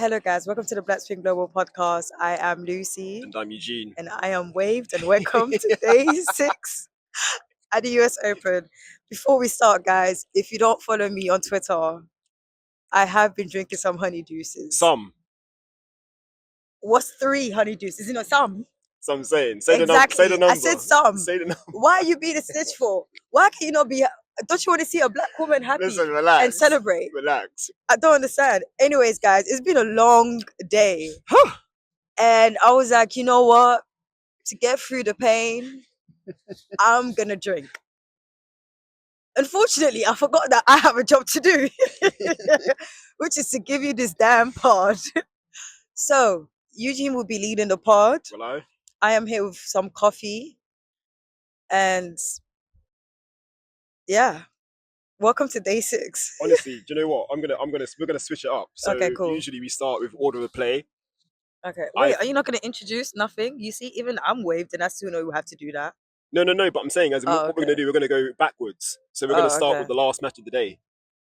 Hello, guys. Welcome to the Black Spin Global Podcast. I am Lucy. And I'm Eugene. And I am Waved. And welcome to day 6 at the US Open. Before we start, guys, if you don't follow me on Twitter, I have been drinking some honey juices. Some. What's 3 honey juices? Some? So I'm saying. Say exactly. the number. I said some. Say the number. Why are you being a snitch for? Why can you not be... Don't you want to see a black woman happy? Listen, relax. And celebrate? Relax. I don't understand. Anyways, guys, it's been a long day. And I was like, you know what? To get through the pain, I'm going to drink. Unfortunately, I forgot that I have a job to do, which is to give you this damn pod. So, Eugene will be leading the pod. Hello. I am here with some coffee. And yeah, welcome to day 6. Honestly, do you know what? We're gonna switch it up. So okay, cool. Usually we start with order of play. Okay. Wait, are you not going to introduce nothing? You see, even I'm waved and I still know we have to do that. No. But I'm saying, what we're gonna do, we're gonna go backwards. So we're gonna start with the last match of the day.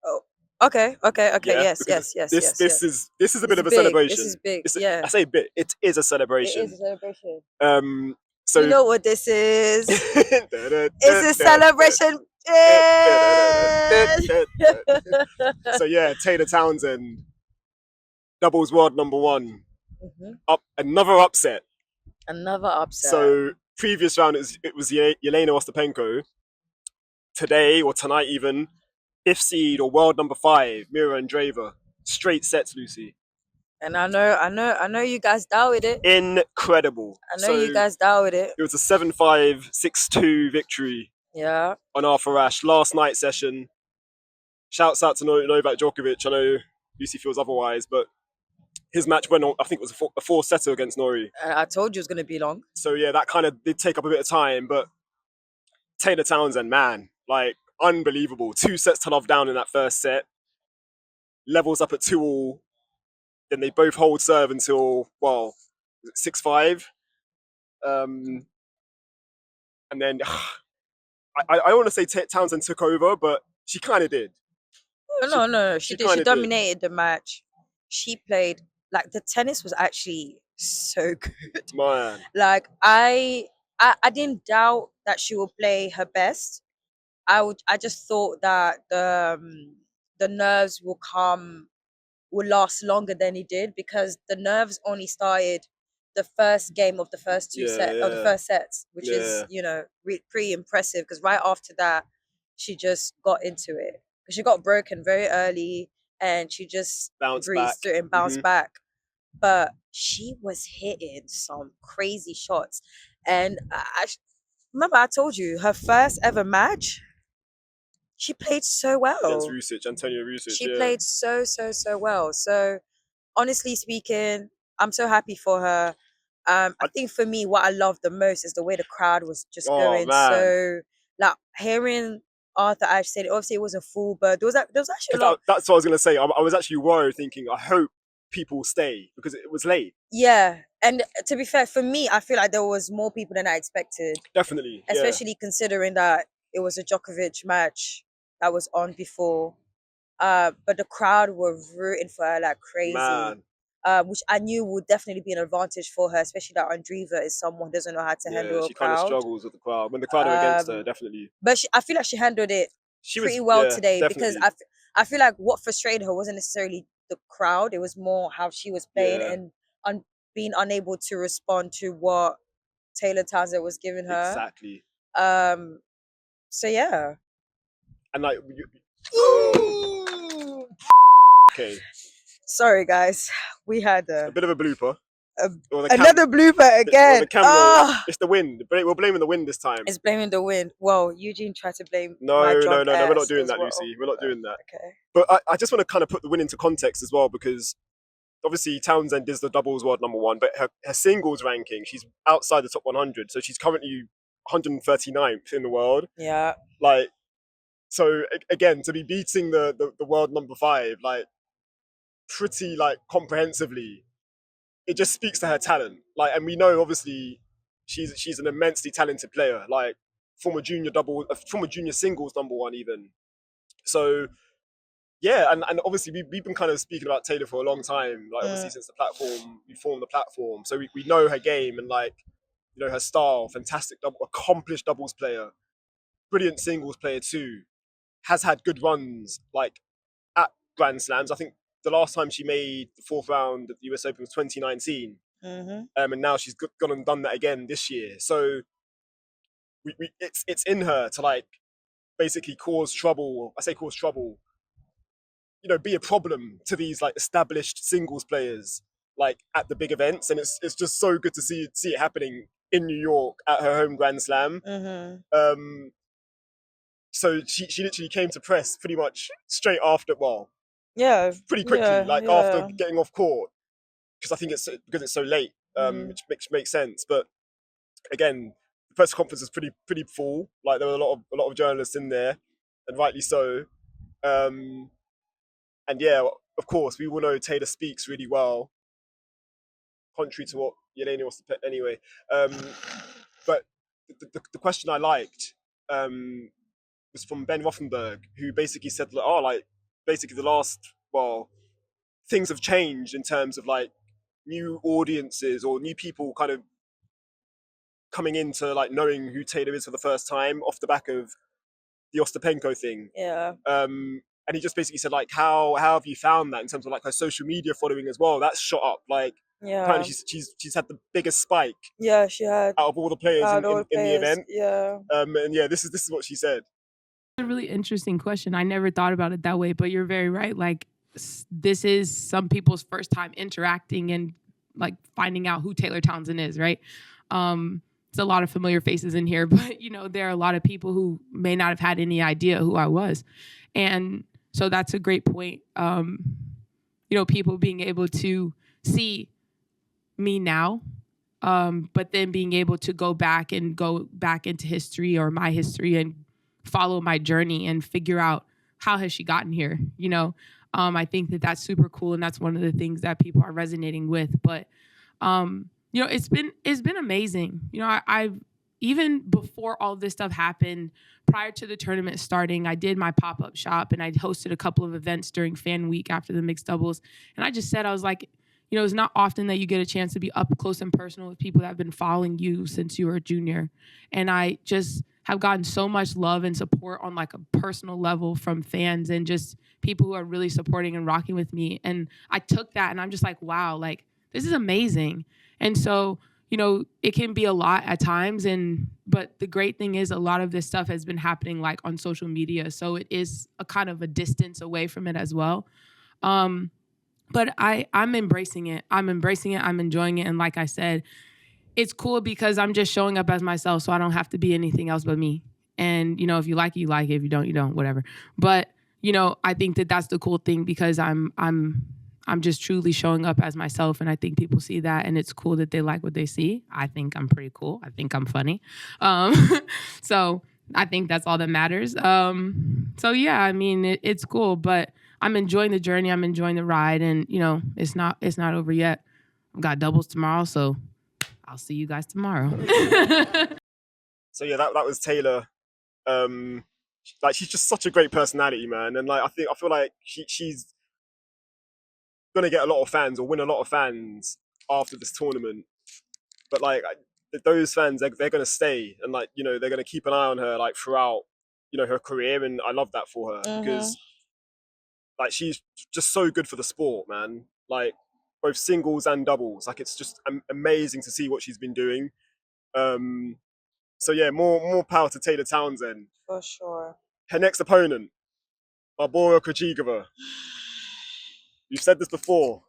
Oh, okay. Yeah, yes. This is a bit of a celebration. This is big. I say bit. It is a celebration. It is a celebration. So you know what this is? It's a celebration. So yeah, Taylor Townsend, doubles world number 1. Up another upset. So previous round it was Jelena Ostapenko. Today or tonight even, 5th seed or world number 5, Mirra Andreeva. Straight sets, Lucy. And I know you guys doubted it. Incredible. I know you guys doubted it. It was a 7-5, 6-2 victory. Yeah. On Arthur Ashe last night session. Shouts out to Novak Djokovic. I know Lucy feels otherwise, but his match went on, I think it was a 4-setter against Nori. I told you it was going to be long. So yeah, that kind of did take up a bit of time, but Taylor Townsend, man, like unbelievable. 2 sets to love down in that first set. Levels up at 2-all. Then they both hold serve until, 6-5. And then I want to say Townsend took over, but she kind of did. No, she did. She dominated the match. She played, like, the tennis was actually so good. Man. Like, I didn't doubt that she will play her best. I just thought that the nerves will last longer than it did, because the nerves only started the first game of the first the first sets, which is pretty impressive, because right after that she just got into it, because she got broken very early and she just breezed through and bounced back. But she was hitting some crazy shots, and I remember I told you her first ever match, she played so well. Against Antonio Rusic. She played so well. So, honestly speaking, I'm so happy for her. I think for me, what I love the most is the way the crowd was just going. Man. So, like, hearing Arthur Ashe say it, obviously it wasn't full, but there was actually a lot. That's what I was going to say. I was actually worried, thinking, I hope people stay, because it was late. Yeah. And to be fair, for me, I feel like there was more people than I expected. Definitely. Especially considering that it was a Djokovic match that was on before, but the crowd were rooting for her like crazy. Man. Which I knew would definitely be an advantage for her, especially that Andreeva is someone who doesn't know how to handle a crowd. She kind of struggles with the crowd when the crowd are against her, definitely. But I feel like she handled it pretty well today, definitely. Because I feel like what frustrated her wasn't necessarily the crowd; it was more how she was playing and being unable to respond to what Taylor Townsend was giving her. Exactly. So yeah. And like, okay. Sorry, guys. We had a bit of a blooper. Another blooper again. The camera. It's the wind. We're blaming the wind this time. It's blaming the wind. Well, Eugene tried to blame. No. We're not doing that, Lucy. We're not doing that. Okay. But I just want to kind of put the win into context as well, because obviously Townsend is the doubles world number 1, but her singles ranking, she's outside the top 100, so she's currently 139th in the world. Yeah. Like. So again, to be beating the world number 5, like, pretty like comprehensively, it just speaks to her talent. Like, and we know obviously she's an immensely talented player. Like, former junior singles number 1 even. So yeah, and obviously we've been kind of speaking about Taylor for a long time, like obviously since we formed the platform, so we know her game and like, you know, her style, fantastic accomplished doubles player, brilliant singles player too, has had good runs like at Grand Slams. I think the last time she made the fourth round at the US Open was 2019, and now she's gone and done that again this year. So it's in her to like basically cause trouble. I say cause trouble, you know, be a problem to these like established singles players like at the big events, and it's just so good to see it happening in New York at her home Grand Slam. So she literally came to press pretty much straight after, well, pretty quickly, like after getting off court, because I think it's because it's so late, which makes sense. But again, the press conference was pretty full. Like there were a lot of journalists in there, and rightly so. And yeah, of course, we all know Taylor speaks really well, contrary to what Jelena Ostapenko anyway. But the question I liked was from Ben Rothenberg, who basically said, oh, like, basically the last, well, things have changed in terms of like new audiences or new people kind of coming into like knowing who Taylor is for the first time off the back of the Ostapenko thing. And he just basically said like, how have you found that in terms of like her social media following as well? That's shot up. Like apparently she's had the biggest spike. She had out of all the players in the event. And yeah, this is what she said. A really interesting question. I never thought about it that way, but you're very right. Like this is some people's first time interacting and like finding out who Taylor Townsend is, right? It's a lot of familiar faces in here, but you know, there are a lot of people who may not have had any idea who I was. And so that's a great point. You know, people being able to see me now, but then being able to go back into history or my history and follow my journey and figure out how has she gotten here, you know? I think that that's super cool, and that's one of the things that people are resonating with. But you know, it's been amazing. You know, I've even before all this stuff happened, prior to the tournament starting, I did my pop-up shop and I hosted a couple of events during Fan Week after the mixed doubles. And I just said, I was like, you know, it's not often that you get a chance to be up close and personal with people that have been following you since you were a junior. And I just have gotten so much love and support on like a personal level from fans and just people who are really supporting and rocking with me. And I took that and I'm just like, wow, like this is amazing. And so, you know, it can be a lot at times. But the great thing is a lot of this stuff has been happening like on social media. So it is a kind of a distance away from it as well. But I'm embracing it. I'm enjoying it. And like I said, it's cool because I'm just showing up as myself, so I don't have to be anything else but me. And, you know, if you like it, you like it. If you don't, you don't, whatever. But, you know, I think that that's the cool thing because I'm just truly showing up as myself. And I think people see that and it's cool that they like what they see. I think I'm pretty cool. I think I'm funny. So I think that's all that matters. So yeah, I mean, it's cool, but I'm enjoying the journey. I'm enjoying the ride, and you know, it's not over yet. I've got doubles tomorrow, so I'll see you guys tomorrow. So yeah, that was Taylor. Like she's just such a great personality, man, and like I feel like she's gonna get a lot of fans or win a lot of fans after this tournament. But like those fans, they're gonna stay, and like you know, they're gonna keep an eye on her like throughout, you know, her career, and I love that for her because. Like she's just so good for the sport, man. Like both singles and doubles. Like it's just amazing to see what she's been doing. So yeah, more power to Taylor Townsend. For sure. Her next opponent, Barbora Krejcikova. You've said this before.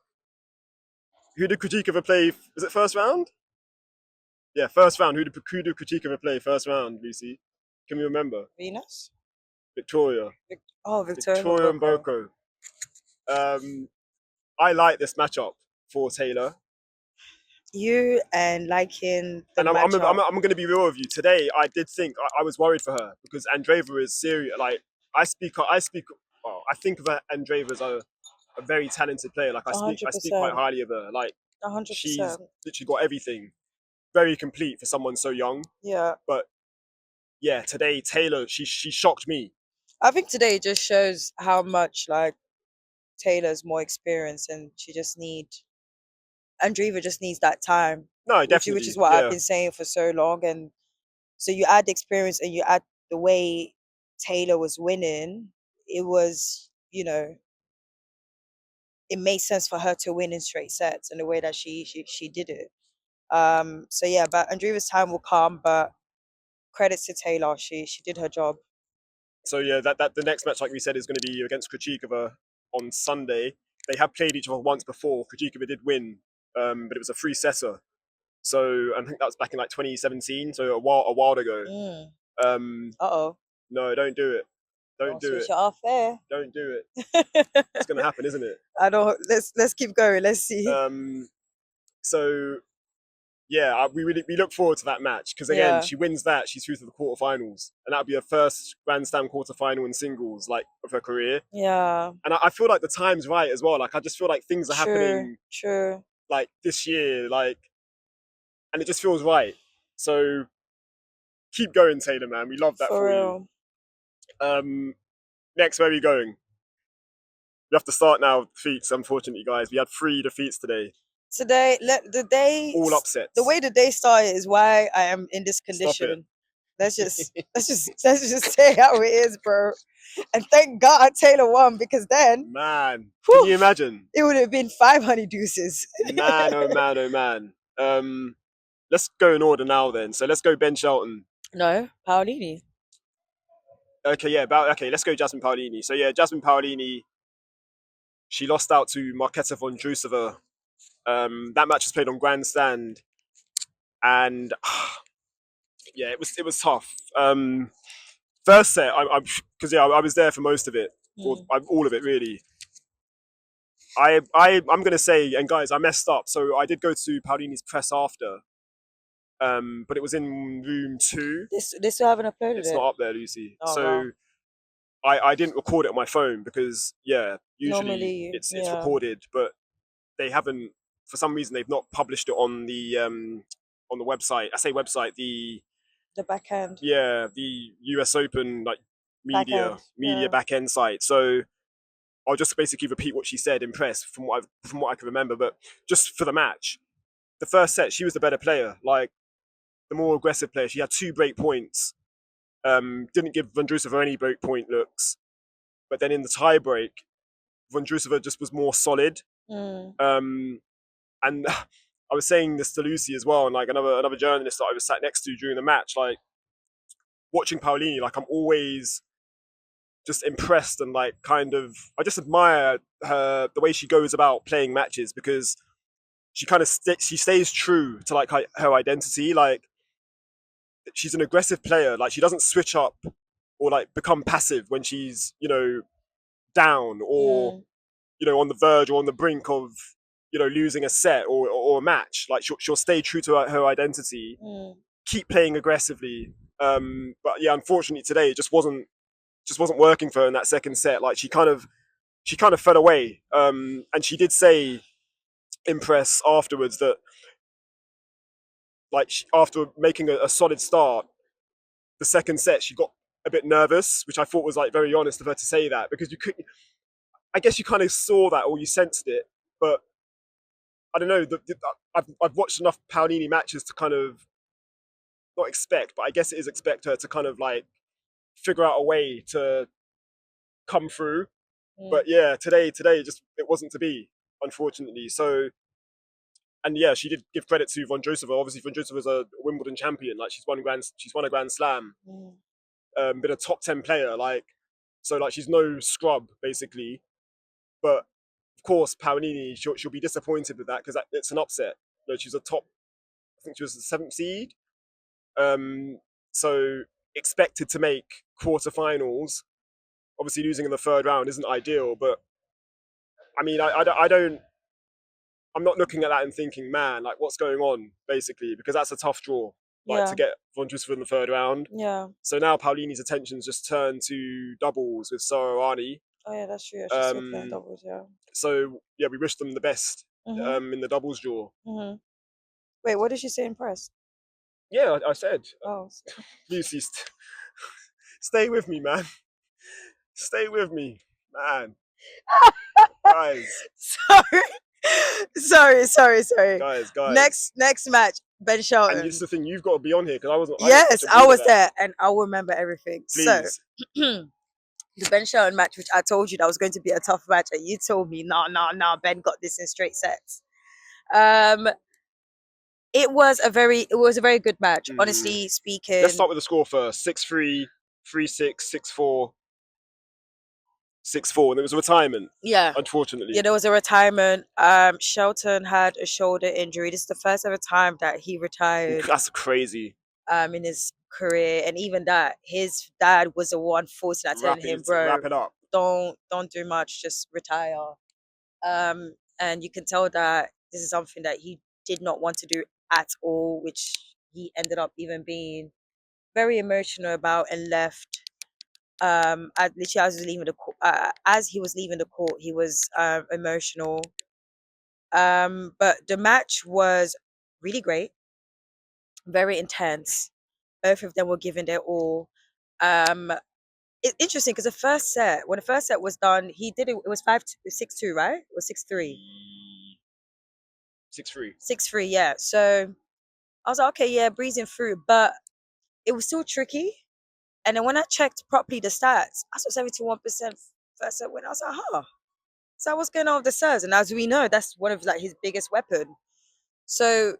Who did Krejcikova play? Was it first round? Yeah, first round. Who did Krejcikova play first round, Lucy? Can you remember? Venus? Victoria. Victoria Mboko. I like this matchup for Taylor. You and liking the and matchup. I'm going to be real with you. Today, I did think I was worried for her because Andreeva is serious. Like I think of Andreeva as a very talented player. Like I speak quite highly of her. Like 100%. She's literally got everything. Very complete for someone so young. Yeah. But yeah, today Taylor, she shocked me. I think today just shows how much like Taylor's more experience, and Andreeva just needs that time. No, which definitely. is what yeah. I've been saying for so long. And so you add the experience and you add the way Taylor was winning, it was, it made sense for her to win in straight sets and the way that she did it. So yeah, but Andreeva's time will come, but credits to Taylor. She did her job. So yeah, that the next match, like we said, is going to be against Krejcikova on Sunday. They have played each other once before. Krejcikova did win, but it was a three-setter. So I think that was back in like 2017, so a while ago. Uh-oh. No, don't do it. Don't do it. Switch it off there. Don't do it. It's going to happen, isn't it? I don't. Let's keep going. Let's see. So yeah, we look forward to that match because again, she wins that, she's through to the quarterfinals, and that'll be her first Grandstand quarterfinal in singles like of her career. Yeah. And I feel like the time's right as well. Like I just feel like things are happening. True. Like this year, like, and it just feels right. So keep going, Taylor, man. We love that for you. Next, where are we going? We have to start now with defeats, unfortunately, guys. We had 3 defeats today. All upsets. The way the day started is why I am in this condition. Let's just say how it is, bro. And thank God Taylor won, because then, man, can you imagine? It would have been 5 honey deuces. Man, oh man, oh man. Let's go in order now then. So let's go Ben Shelton. No, Paolini. Okay, yeah, let's go Jasmine Paolini. So yeah, Jasmine Paolini, she lost out to Marketa Vondrousova. That match was played on Grandstand, and yeah, it was tough. First set, because I was there for most of it, or all of it really. I'm gonna say, and guys, I messed up. So I did go to Paolini's press after, but it was in room 2. They still haven't uploaded It's it. not up there, Lucy. Oh, so wow. I didn't record it on my phone because usually Normally, it's recorded, but they haven't, for some reason they've not published it on the website. I say website, the back end. Yeah, the US Open like media back end site. So I'll just basically repeat what she said in press from what I can remember. But just for the match, the first set she was the better player, like the more aggressive player. She had 2 break points. Didn't give Vondrousova any break point looks, but then in the tie break, Vondrousova just was more solid. And I was saying this to Lucy as well, and like another journalist that I was sat next to during the match, like watching Paolini, like I'm always just impressed and like kind of, I just admire her, the way she goes about playing matches, because she kind of she stays true to like her identity. Like she's an aggressive player. Like she doesn't switch up or like become passive when she's down or on the verge or on the brink of losing a set or a match. Like she'll stay true to her identity, keep playing aggressively. But yeah, unfortunately today it just wasn't working for her in that second set. Like she kind of fell away. And she did say in press afterwards that like after making a solid start, the second set she got a bit nervous, which I thought was like very honest of her to say that, because I guess you kind of saw that or you sensed it, but I don't know. I've watched enough Paolini matches to kind of not expect, but I guess it is expect her to kind of like figure out a way to come through. But yeah, today just it wasn't to be, unfortunately. So, and yeah, she did give credit to Vondrousova. Obviously, Vondrousova's a Wimbledon champion. Like she's won a Grand Slam, been a top 10 player. Like so, like she's no scrub basically. But of course, Paolini, she'll be disappointed with that because it's an upset. She's a top, I think she was the 7th seed. So expected to make quarterfinals. Obviously, losing in the 3rd round isn't ideal, but I mean, I'm not looking at that and thinking, man, like what's going on, basically, because that's a tough draw, like to get Vondrousova in the 3rd round. Yeah. So now Paolini's attention's just turned to doubles with Sororani. Oh yeah, that's true. She's still playing doubles, yeah. So yeah, we wish them the best in the doubles draw. Wait, what did she say in press? Yeah, I said. Oh, Lucy, stay with me, man. Stay with me, man. Guys, sorry. guys. Next match, Ben And Shelton. this is the thing, you've got to be on here because I wasn't. Yes, I I was there, and I will remember everything. Please. So, the Ben Shelton match, which I told you that was going to be a tough match, and you told me, no, Ben got this in straight sets. It was a very good match, honestly speaking. Let's start with the score first. 6-3, 3-6, 6-4, 6-4, and there was a retirement. Yeah, unfortunately. Yeah, there was a retirement. Shelton had a shoulder injury. This is the first ever time that he retired. That's crazy. In his career, and even that, his dad was the one forcing that, telling him, bro, wrap it up. Don't do much, just retire. And you can tell that this is something that he did not want to do at all, which he ended up even being very emotional about and left. Literally, as he was leaving the court, he was emotional. But the match was really great, very intense. Both of them were giving their all. It's interesting because when the first set was done, he did it. It was 6-2, right? Or 6-3. 6-3. 6-3, yeah. So I was like, okay, yeah, breezing through, but it was still tricky. And then when I checked properly the stats, I saw 71% first set win. I was like, huh. So what's going on with the serves? And as we know, that's one of like his biggest weapon. So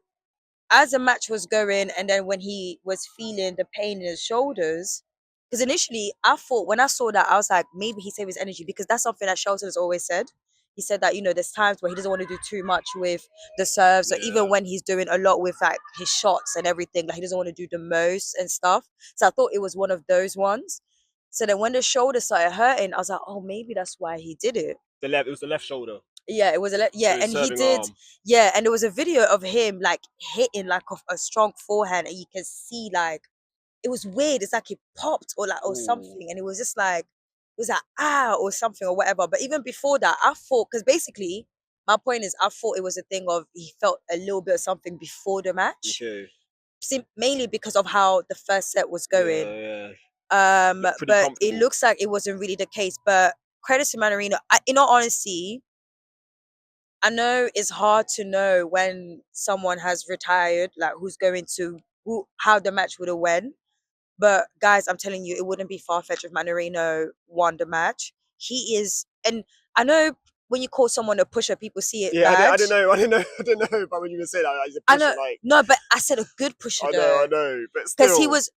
as the match was going, and then when he was feeling the pain in his shoulders, because initially I thought, when I saw that, I was like, maybe he saved his energy, because that's something that Shelton has always said. He said that, there's times where he doesn't want to do too much with the serves, or even when he's doing a lot with like his shots and everything, like he doesn't want to do the most and stuff. So I thought it was one of those ones. So then when the shoulder started hurting, I was like, oh, maybe that's why he did it. It was the left shoulder. Yeah, it was So and he did. arm. Yeah, and there was a video of him like hitting like a strong forehand, and you can see like it was weird. It's like it popped or something, and it was just like it was like or something or whatever. But even before that, I thought, because basically my point is, I thought it was a thing of he felt a little bit of something before the match. Okay. Mainly because of how the first set was going. Yeah. But it looks like it wasn't really the case. But credit to Manarino. In all honesty, I know it's hard to know when someone has retired, like how the match would have went. But guys, I'm telling you, it wouldn't be far-fetched if Manarino won the match. He is, and I know when you call someone a pusher, people see it bad. I don't know. But when you say that, he's a pusher, I know, no, but I said a good pusher. I know, but still, because he was.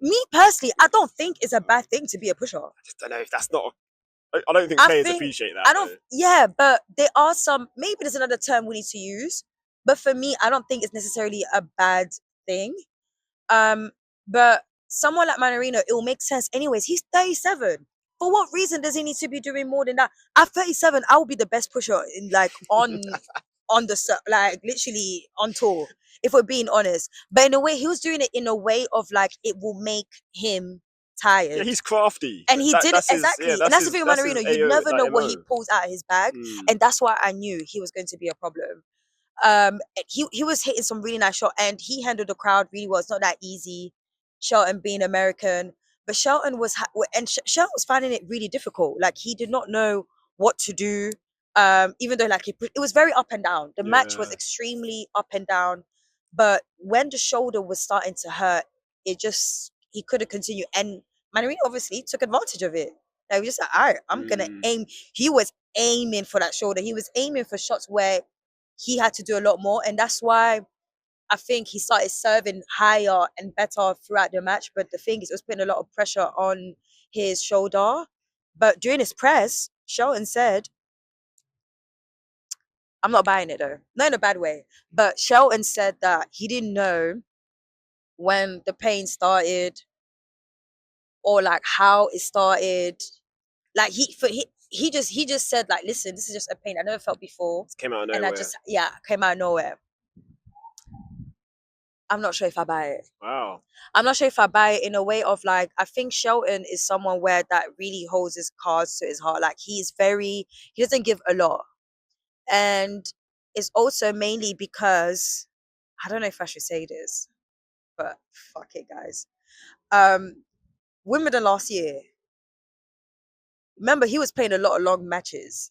Me personally, I don't think it's a bad thing to be a pusher. I just don't know if that's not. I don't think players appreciate that. I don't. Though. Yeah, but there are some. Maybe there's another term we need to use. But for me, I don't think it's necessarily a bad thing. But someone like Manarino, it will make sense. Anyways, he's 37. For what reason does he need to be doing more than that? At 37, I will be the best pusher in on the like literally on tour, if we're being honest. But in a way, he was doing it in a way of like it will make him tired. Yeah, he's crafty, and he did it exactly. And that's the thing with Manarino. You never know what he pulls out of his bag, and that's why I knew he was going to be a problem. He was hitting some really nice shot, and he handled the crowd really well. It's not that easy, Shelton being American, but Shelton was Shelton was finding it really difficult. Like he did not know what to do. Even though like it was very up and down. The match was extremely up and down, but when the shoulder was starting to hurt, he couldn't continue. And Manarino obviously took advantage of it. Like, he was just like, all right, I'm gonna aim. He was aiming for that shoulder. He was aiming for shots where he had to do a lot more, and that's why I think he started serving higher and better throughout the match. But the thing is, it was putting a lot of pressure on his shoulder. But during his press, Shelton said, I'm not buying it though, not in a bad way, but Shelton said that he didn't know when the pain started or like how it started. Like he just said like, listen, this is just a pain I never felt before. It came out of nowhere. And came out of nowhere. I'm not sure if I buy it. Wow. I'm not sure if I buy it in a way of like, I think Shelton is someone where that really holds his cards to his heart. Like he doesn't give a lot. And it's also mainly because, I don't know if I should say this, but fuck it, guys. Wimbledon last year, remember, he was playing a lot of long matches.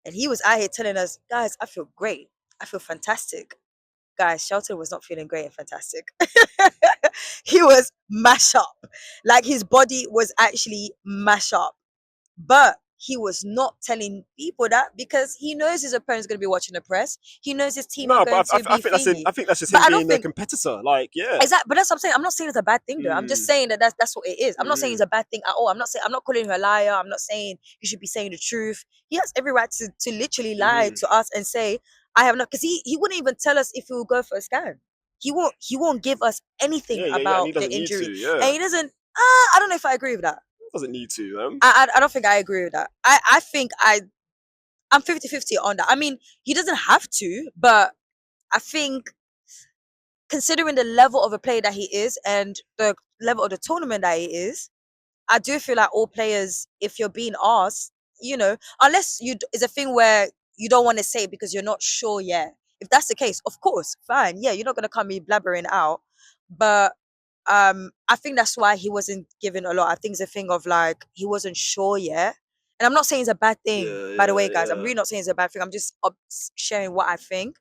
And he was out here telling us, guys, I feel great. I feel fantastic. Guys, Shelton was not feeling great and fantastic. He was mash up. Like his body was actually mash up. But he was not telling people that because he knows his opponent's going to be watching the press. He knows his team are No, going but I to be think that's thingy. I think that's just But him I don't being a think competitor. Like, yeah. exactly. But that's what I'm saying. I'm not saying it's a bad thing though. I'm just saying that that's what it is. I'm not saying it's a bad thing at all. I'm not calling him a liar. I'm not saying he should be saying the truth. He has every right to literally lie to us and say I have not, because he wouldn't even tell us if he will go for a scan. He won't give us anything Yeah, and about he the doesn't need injury. to. Yeah, And he doesn't. I don't know if I agree with that. doesn't need to. I don't think I agree with that. I think I'm 50-50 on that. I mean, he doesn't have to, but I think considering the level of a player that he is and the level of the tournament that he is, I do feel like all players, if you're being asked, unless it's a thing where you don't want to say it because you're not sure yet. If that's the case, of course, fine. Yeah, you're not gonna come me blabbering out. But I think that's why he wasn't given a lot. I think it's a thing of like he wasn't sure yet. And I'm not saying it's a bad thing, by the way, guys. I'm really not saying it's a bad thing. I'm just sharing what I think.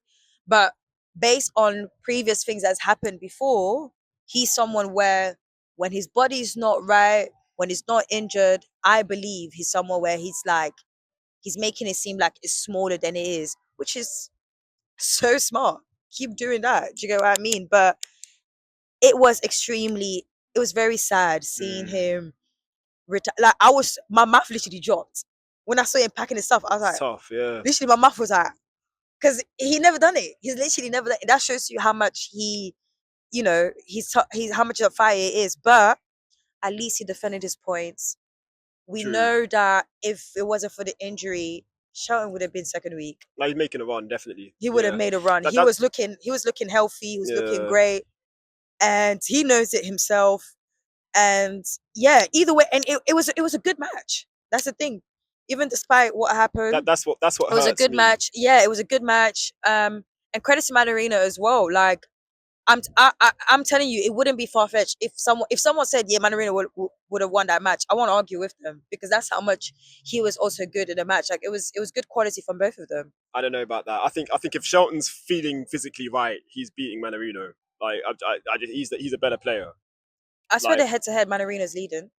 But based on previous things that's happened before, he's someone where when his body's not right, when he's not injured, I believe he's somewhere where he's making it seem like it's smaller than it is, which is so smart. Keep doing that. Do you get what I mean? But it was very sad seeing him retire. Like my mouth literally dropped when I saw him packing his stuff. I was It's like, tough. Yeah, literally, my mouth was like, because he never done it. He's literally never done it. That shows you how much he's how much of a fire it is. But at least he defended his points. We true. know that if it wasn't for the injury, Shelton would have been second week. Like, he's making a run, definitely. He would have made a run. He was looking healthy. He was looking great, and he knows it himself. And yeah, either way, and it was a good match. That's the thing. Even despite what happened, That's what it was a good match. Yeah, it was a good match. And credit to Manarino as well. Like I'm telling you, it wouldn't be far fetched if someone said, yeah, Manarino would have won that match. I won't argue with them because that's how much he was also good in the match. Like it was good quality from both of them. I don't know about that. I think if Shelton's feeling physically right, he's beating Manarino. Like he's a better player. I swear the head to head, Manarino's leading.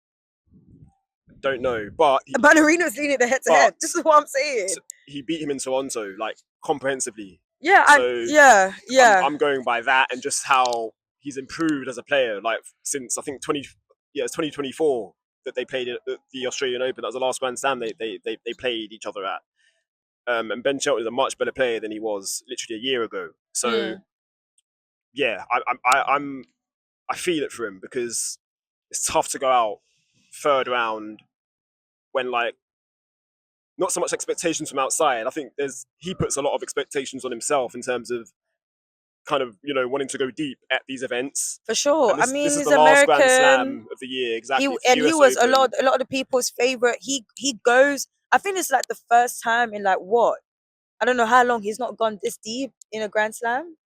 Don't know, but Manarino's leading the head to head. This is what I'm saying. He beat him in Toronto, like comprehensively. Yeah, I'm going by that and just how he's improved as a player. Like since I think 2024 that they played at the Australian Open. That was the last Grandstand they played each other at. And Ben Shelton is a much better player than he was literally a year ago. So yeah, I feel it for him because it's tough to go out third round when like not so much expectations from outside. I think he puts a lot of expectations on himself in terms of kind of wanting to go deep at these events. For sure. This, I mean, this is he's the last American. Grand Slam of the year, exactly. He was Open. a lot of the people's favorite. He goes. I think it's like the first time in like what? I don't know how long he's not gone this deep in a Grand Slam.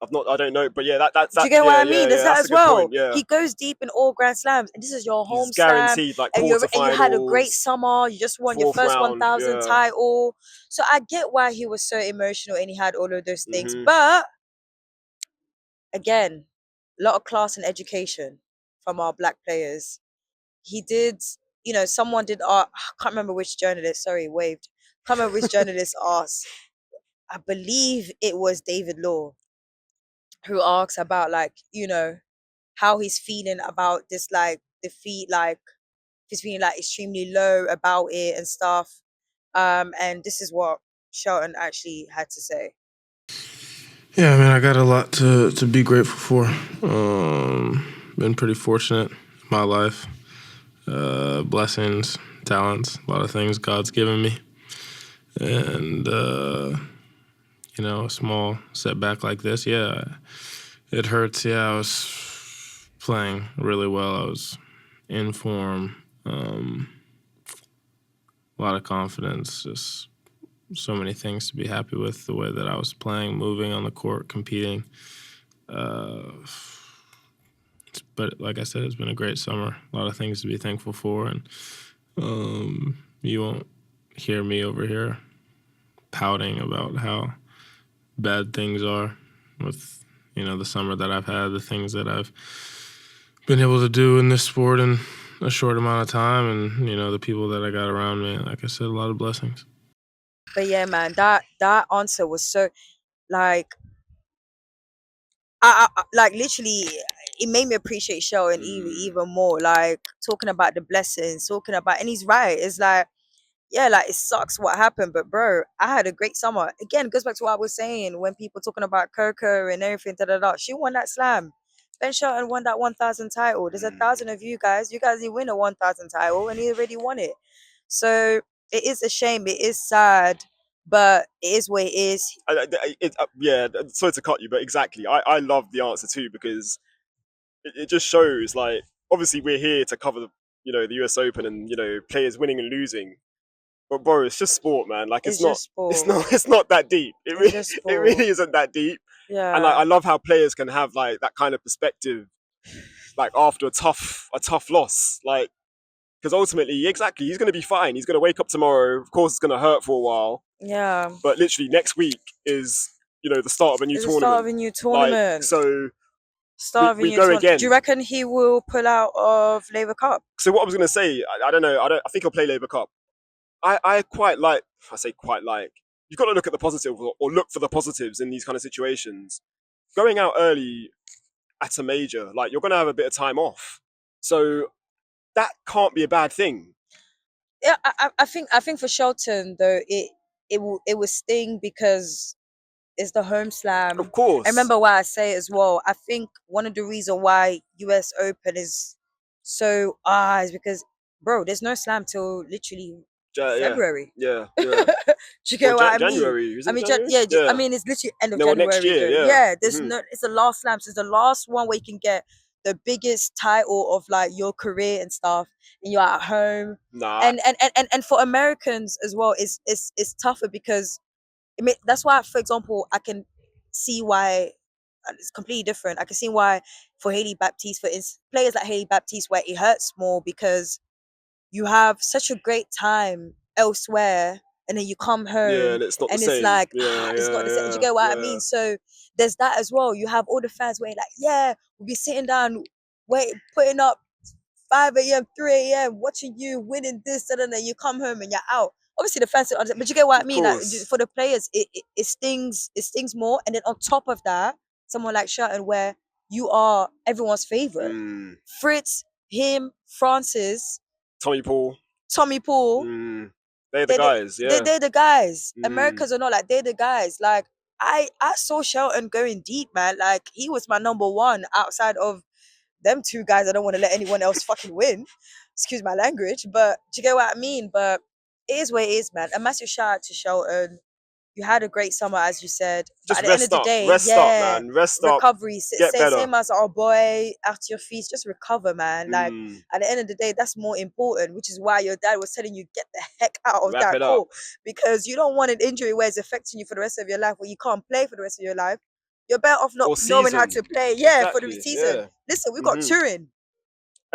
I don't know, but yeah, that's. Do you get what I mean? There's that as well. Point, yeah. He goes deep in all Grand Slams, and this is your home He's guaranteed, slam, like quarterfinals, and you had a great summer. You just won your first 1,000 title, so I get why he was so emotional and he had all of those things. But again, a lot of class and education from our black players. He did, someone did. I can't remember which journalist. Sorry, waved. Can't remember which journalist asked. I believe it was David Law, who asks about like how he's feeling about this like defeat, like he's feeling like extremely low about it and stuff. And this is what Shelton actually had to say. Yeah, I mean, I got a lot to be grateful for. Been pretty fortunate in my life. Blessings, talents, a lot of things God's given me. And, a small setback like this, yeah, it hurts. Yeah, I was playing really well. I was in form. A lot of confidence, just so many things to be happy with, the way that I was playing, moving on the court, competing. But like I said, it's been a great summer. A lot of things to be thankful for, and You won't hear me over here pouting about how bad things are with, the summer that I've had, the things that I've been able to do in this sport in a short amount of time, and, the people that I got around me. Like I said, a lot of blessings. But yeah, man, that answer was so, like, I like, literally, it made me appreciate Shelton even more. Like, talking about the blessings, talking about, and he's right. It's like, yeah, like, it sucks what happened, but bro, I had a great summer. Again, goes back to what I was saying when people talking about Coco and everything. Da da da. She won that slam. Ben Shelton won that 1,000 title. There's 1,000 of you guys. You guys didn't win a 1,000 title, and he already won it. So it is a shame. It is sad, but it is what it is. Yeah, sorry to cut you, but exactly. I love the answer too, because it just shows, like, obviously we're here to cover the US Open and players winning and losing. But bro, it's just sport, man. Like, It's just sport. it's not that deep. just It really isn't that deep. Yeah. And I love how players can have like that kind of perspective, like after a tough loss, like, because ultimately, exactly, he's going to be fine. He's going to wake up tomorrow. Of course, it's going to hurt for a while. Yeah. But literally, next week is the start of a new It's tournament. the start of a new tournament. Like, so start of a we new go tournament. again. Do you reckon he will pull out of Labour Cup? So what I was going to say, I don't know. I think he'll play Labour Cup. I quite like. I say quite like. You've got to look at the positive, or look for the positives in these kind of situations. Going out early at a major, like, you're going to have a bit of time off, so that can't be a bad thing. Yeah, I think for Shelton though, it will sting because it's the home slam. Of course. I remember why I say it as well. I think one of the reasons why US Open is so is because, bro, there's no slam till literally February. Yeah. Do you get what I mean? January. Is it I mean, January? yeah. I mean, it's literally end of January. Next year, yeah. There's no. It's the last slam. So it's the last one where you can get the biggest title of like your career and stuff, and you're at home. Nah. And for Americans as well, it's tougher because that's why, for example, I can see why it's completely different. I can see why for Hailey Baptiste, for players like Hailey Baptiste, where it hurts more because you have such a great time elsewhere, and then you come home, and it's not and the it's same. like it's not the same. Do you get what I mean? So there's that as well. You have all the fans where like, we'll be sitting down, putting up 5 a.m., 3 a.m., watching you winning this, and then you come home and you're out. Obviously, the fans, but you get what I mean. Like, for the players, it stings. It stings more. And then on top of that, someone like Shelton, where you are everyone's favorite, Fritz, him, Francis, Tommy Paul. They're the guys. Yeah, they're the guys. Americans are not like, they're the guys. Like, I saw Shelton going deep, man. Like, he was my number one outside of them two guys. I don't want to let anyone else fucking win. Excuse my language, but do you get what I mean? But it is what it is, man. A massive shout out to Shelton. You had a great summer, as you said. Just at the end of the day, rest up, man. Rest up. Recovery. Get better. Same as our boy Arthur Ashe. Just recover, man. Like, at the end of the day, that's more important. Which is why your dad was telling you, get the heck out of that court, because you don't want an injury where it's affecting you for the rest of your life, where you can't play for the rest of your life. You're better off not knowing how to play. Yeah, for the season. Yeah. Listen, we've got Turin.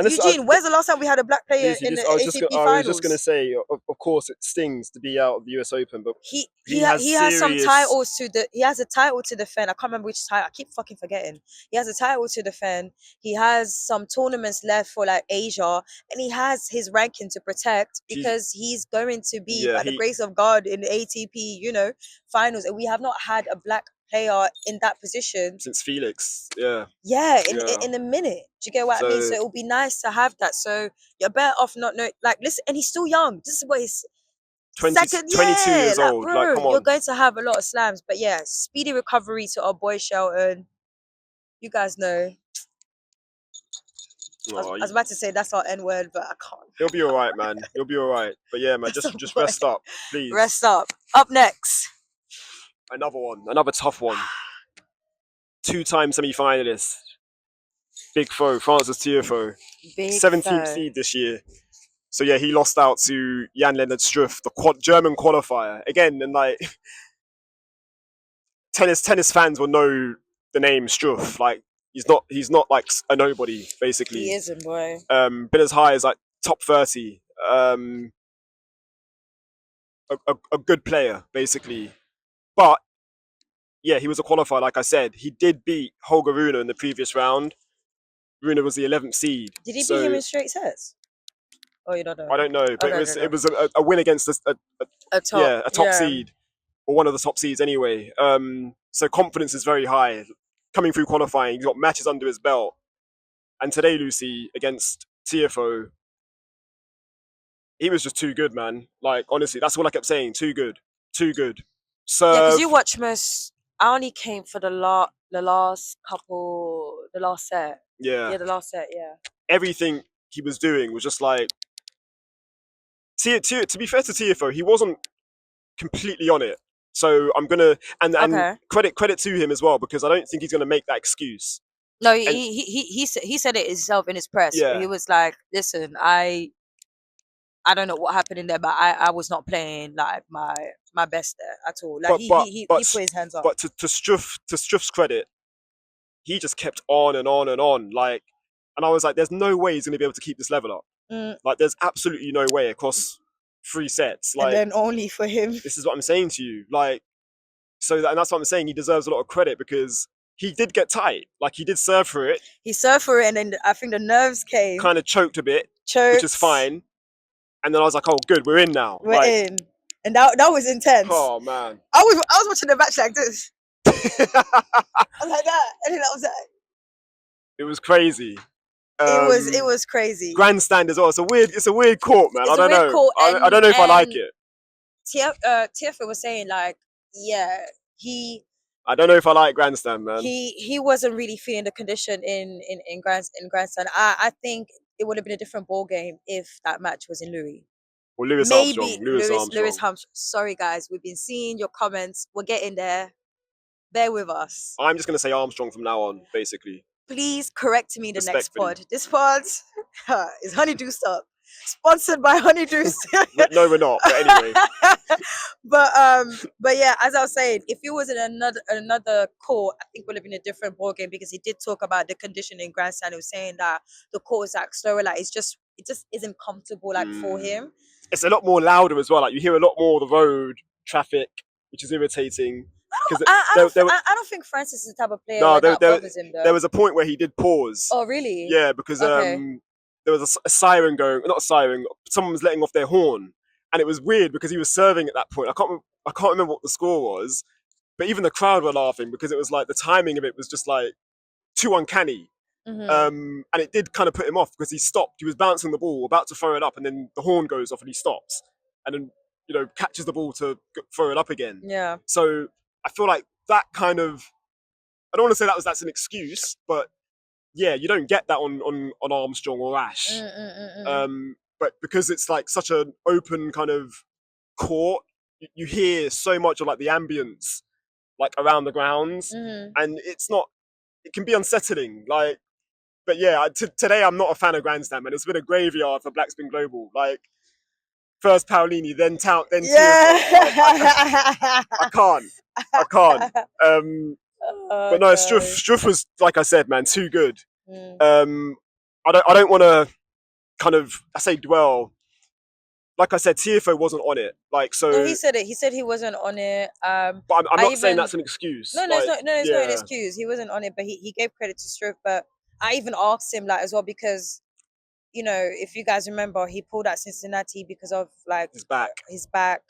And Eugene, when's the last time we had a black player in the ATP finals? I was just going to say, of course, it stings to be out of the US Open, but he has some titles he has a title to defend. I can't remember which title. I keep fucking forgetting. He has a title to defend. He has some tournaments left for like Asia, and he has his ranking to protect because he's going to be, by the grace of God, in the ATP, finals. And we have not had a black player in that position since Felix. In a minute. Do you get what I mean? So it will be nice to have that. So you're better off not knowing. Like, listen, and he's still young. This is what he's 22 years old. Bro, like, come on. You're going to have a lot of slams. But yeah, speedy recovery to our boy Shelton. You guys know. I was about to say that's our N word, but I can't. He'll be all right, man. He'll be all right. But yeah, man, just rest up, please. Rest up. Up next. Another one. Another tough one. 2-time semi-finalist. Big foe, Francis Tiafoe. 17th seed this year. So yeah, he lost out to Jan-Lennard Struff, the German qualifier. Again, and like tennis fans will know the name Struff. Like, he's not like a nobody, basically. He isn't, boy. Been as high as like top 30 a good player, basically. But yeah, he was a qualifier, like I said. He did beat Holger Rune in the previous round. Rune was the 11th seed. Did he beat So him in straight sets? Oh, you don't know. I don't know, but Okay, it was a win against a top seed, or one of the top seeds anyway. So confidence is very high. Coming through qualifying, he's got matches under his belt. And today, Lucy, against Tiafoe, he was just too good, man. Like, honestly, that's all I kept saying. Too good. Too good. Serve. Yeah, because you watch most. I only came for the last set. Yeah. Yeah, the last set, yeah. Everything he was doing was just like... to be fair to Tiafoe, he wasn't completely on it. So I'm going to... And Okay. credit to him as well, because I don't think he's going to make that excuse. No, he said it himself in his press. Yeah. He was like, listen, I don't know what happened in there, but I was not playing like my best there at all. Like he put his hands up. But to Struff's credit, he just kept on and on and on. Like, and I was like, there's no way he's going to be able to keep this level up. Like, there's absolutely no way across 3 sets. Like, and then only for him. This is what I'm saying to you. Like, and that's what I'm saying. He deserves a lot of credit because he did get tight. Like, he did serve for it. He served for it, and then I think the nerves came. Kind of choked a bit, which is fine. And then I was like, oh, good, we're in now. We're in. And that was intense. Oh, man. I was watching the match like this. I was like that. And then I was like... It was crazy. It was crazy. Grandstand as well. It's a weird court, man. I don't know. Court, I don't know if I like it. Tiafoe was saying like, yeah, I don't know if I like Grandstand, man. He wasn't really feeling the condition in Grandstand. I think it would have been a different ball game if that match was in Louis. Or Lewis Armstrong. Sorry guys, we've been seeing your comments. We're getting there. Bear with us. I'm just gonna say Armstrong from now on, basically. Please correct me in the next pod. This pod is Honeydew Stop. Sponsored by Honeydew. No, we're not. But anyway. but yeah, as I was saying, if it was in another court, I think it would have been a different ball game because he did talk about the condition in Grandstand. He was saying that the court is like slower, like it just isn't comfortable like for him. It's a lot more louder as well. Like you hear a lot more of the road traffic, which is irritating. I don't think Francis is the type of player that bothers him though. There was a point where he did pause. Oh really? Yeah, because there was a siren going, not a siren, someone was letting off their horn. And it was weird because he was serving at that point. I can't remember what the score was, but even the crowd were laughing because it was like the timing of it was just like too uncanny. And it did kind of put him off because he stopped. He was bouncing the ball, about to throw it up, and then the horn goes off and he stops. And then, catches the ball to throw it up again. Yeah. So I feel like that kind of, I don't want to say that's an excuse, but yeah, you don't get that on Armstrong or Ashe. But because it's like such an open kind of court, you hear so much of like the ambience like around the grounds, and it can be unsettling. Like, but yeah, today I'm not a fan of Grandstand, man. It's been a graveyard for Black Spin Global. Like, first Paolini, then then yeah. I can't. But no, Struff was, like I said, man, too good. I don't want to kind of, I say dwell. Like I said, Tiafoe wasn't on it. Like, so. No, he said it. He said he wasn't on it. But I'm not saying that's an excuse. No, it's not an excuse. He wasn't on it, but he gave credit to Struff. But I even asked him like as well because, if you guys remember, he pulled out Cincinnati because of like his back.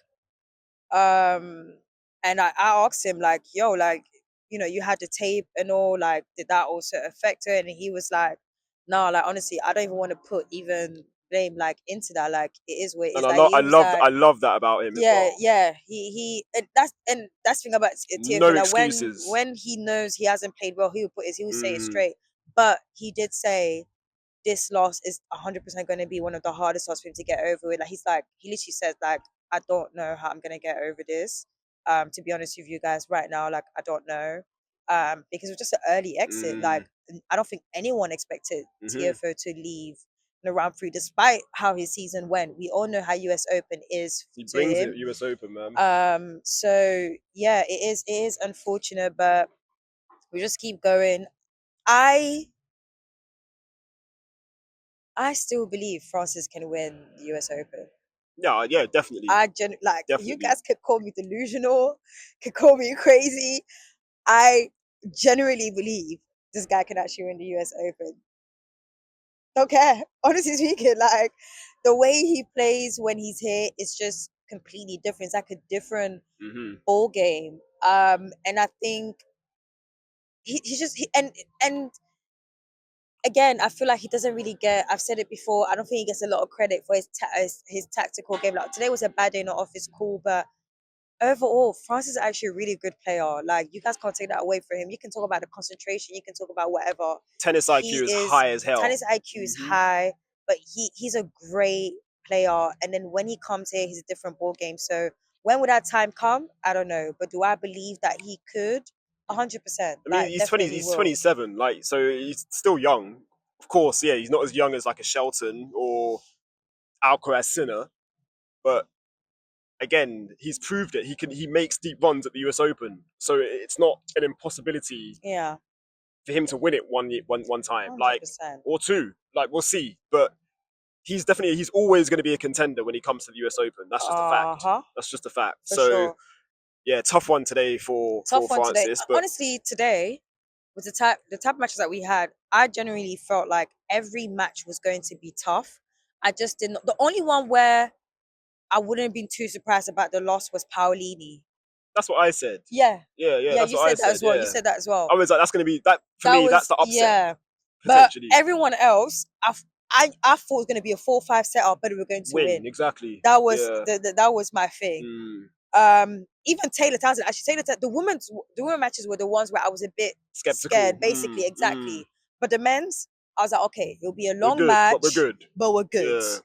And I asked him like, yo, like, you had the tape and all, like, did that also affect her? And he was like, no, like, honestly, I don't even want to put even blame like into that. Like, it is what it is. I love that about him. Yeah, as well. yeah. He and that's the thing about Tiafoe. No like excuses. when he knows he hasn't played well, he will say it straight. But he did say this loss is 100% going to be one of the hardest losses for him to get over with. Like, he literally says like, I don't know how I'm going to get over this. To be honest with you guys right now, like, I don't know. Because it was just an early exit. Like, I don't think anyone expected Tiafoe to leave in the round 3, despite how his season went. We all know how US Open is. He brings it, US Open, man. So yeah, it is unfortunate, but we just keep going. I I still believe Francis can win the US Open. Yeah, definitely. Like, Definitely. you guys could call me delusional, could call me crazy. I genuinely believe this guy can actually win the US Open. Don't care. Honestly speaking, like, the way he plays when he's here is just completely different. It's like a different ball game. And I think and again, I feel like he doesn't really get. I've said it before. I don't think he gets a lot of credit for his tactical game. Like, today was a bad day, not off his cool, but overall, Francis is actually a really good player. Like, you guys can't take that away from him. You can talk about the concentration. You can talk about whatever. Tennis IQ is high as hell. Tennis IQ is high, but he's a great player. And then when he comes here, he's a different ball game. So when would that time come? I don't know. But do I believe that he could? 100%. I mean, he's 20. He's 27. Like, so he's still young. Of course, yeah, he's not as young as like a Shelton or Alcaraz Sinner, but again, he's proved it. He makes deep runs at the US Open, so it's not an impossibility. Yeah. For him to win it one time, 100%. like, or two. Like, we'll see, but he's always going to be a contender when he comes to the US Open. That's just a fact. That's just a fact. For so sure. Yeah, tough one today for Francis. Today. But honestly, today, with the type of matches that we had, I genuinely felt like every match was going to be tough. I just didn't. The only one where I wouldn't have been too surprised about the loss was Paolini. That's what I said. Yeah. That's you what said that as well. Yeah. You said that as well. I was like, that's going to be that for me. That's the upset. Yeah. But everyone else, I thought it was going to be a 4-5 setup, but we were going to win. Exactly. That was that was my thing. Even Taylor Townsend. Actually, the women matches were the ones where I was a bit scared. Basically, exactly. But the men's, I was like, okay, it'll be a long match, but we're good. Yeah.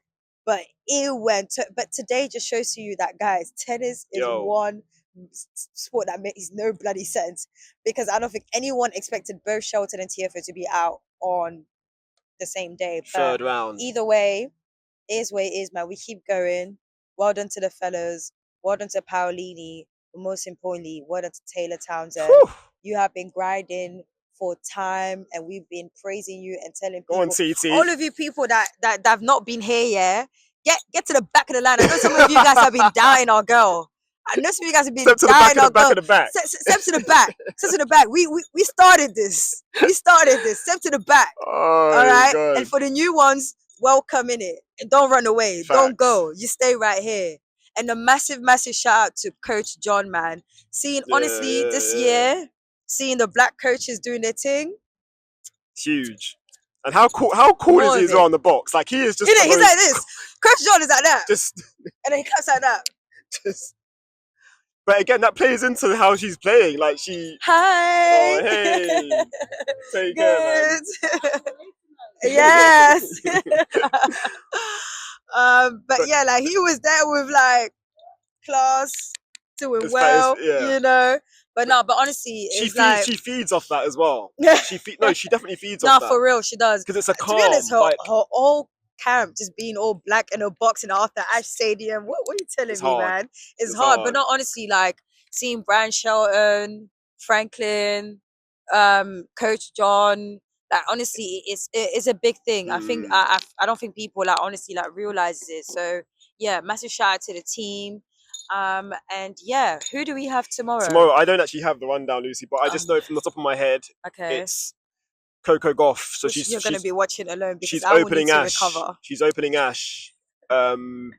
But it went. But today just shows you that, guys, tennis is one sport that makes no bloody sense, because I don't think anyone expected both Shelton and Tiafoe to be out on the same day. Third round. Either way, is where it is, man. We keep going. Well done to the fellas. Well done to Paolini. But most importantly, well done to Taylor Townsend. Whew. You have been grinding for time, and we've been praising you and telling people. Go on, TT. All of you people that have not been here, get to the back of the line. I know some of you guys have been doubting our girl. I know some of you guys have been doubting our girl. Step to the back. Step to the back. We started this. Step to the back. Oh, all right. God. And for the new ones, welcome in it. And don't run away. Facts. Don't go. You stay right here. And a massive shout out to Coach John, man. Honestly, this year, seeing the black coaches doing their thing. Huge. And how cool is he as well on the box? Like, he is just. He's like this. Coach John is like that. And then he cuts like that. But again, that plays into how she's playing. Like, she. Hi. Oh, hey. Take care, man. Yes. But yeah, like, he was there with like class, doing well, you know. But no, but honestly, she feeds off that as well. She definitely feeds off that. No, for real, she does. Because it's a calm. To be honest, her whole camp just being all black and her boxing after Ashe Stadium. What are you telling me, man? It's hard. But no, honestly, like, seeing Brian Shelton, Franklin, Coach John, like, honestly, it's a big thing. I think I don't think people like honestly like realizes it. So yeah, massive shout out to the team. And yeah, who do we have tomorrow? Tomorrow, I don't actually have the rundown, Lucy, but I just know from the top of my head, it's Coco Gauff. So you're going to be watching alone because she's I will opening need to Ashe. recover. She's opening Ashe. Who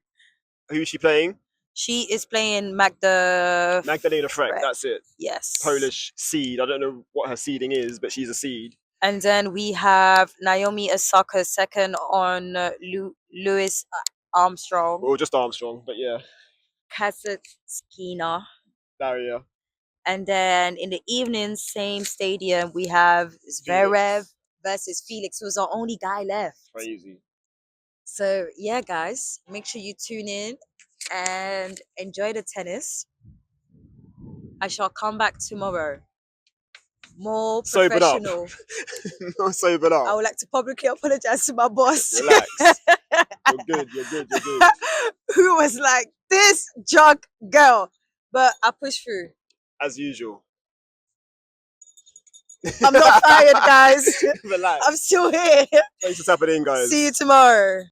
is she playing? She is playing Magdalena Freck. That's it. Yes. Polish seed. I don't know what her seeding is, but she's a seed. And then we have Naomi Osaka second on Louis Armstrong. Or just Armstrong, but yeah. Kasatkina. Daria. And then in the evening, same stadium, we have Zverev versus Felix, who's our only guy left. Crazy. So yeah, guys, make sure you tune in and enjoy the tennis. I shall come back tomorrow. More professional. Not sobered up. I would like to publicly apologize to my boss. Relax. You're good. Who was like, this drunk girl. But I pushed through. As usual. I'm not fired, guys. Relax. I'm still here. Thanks for tapping in, guys. See you tomorrow.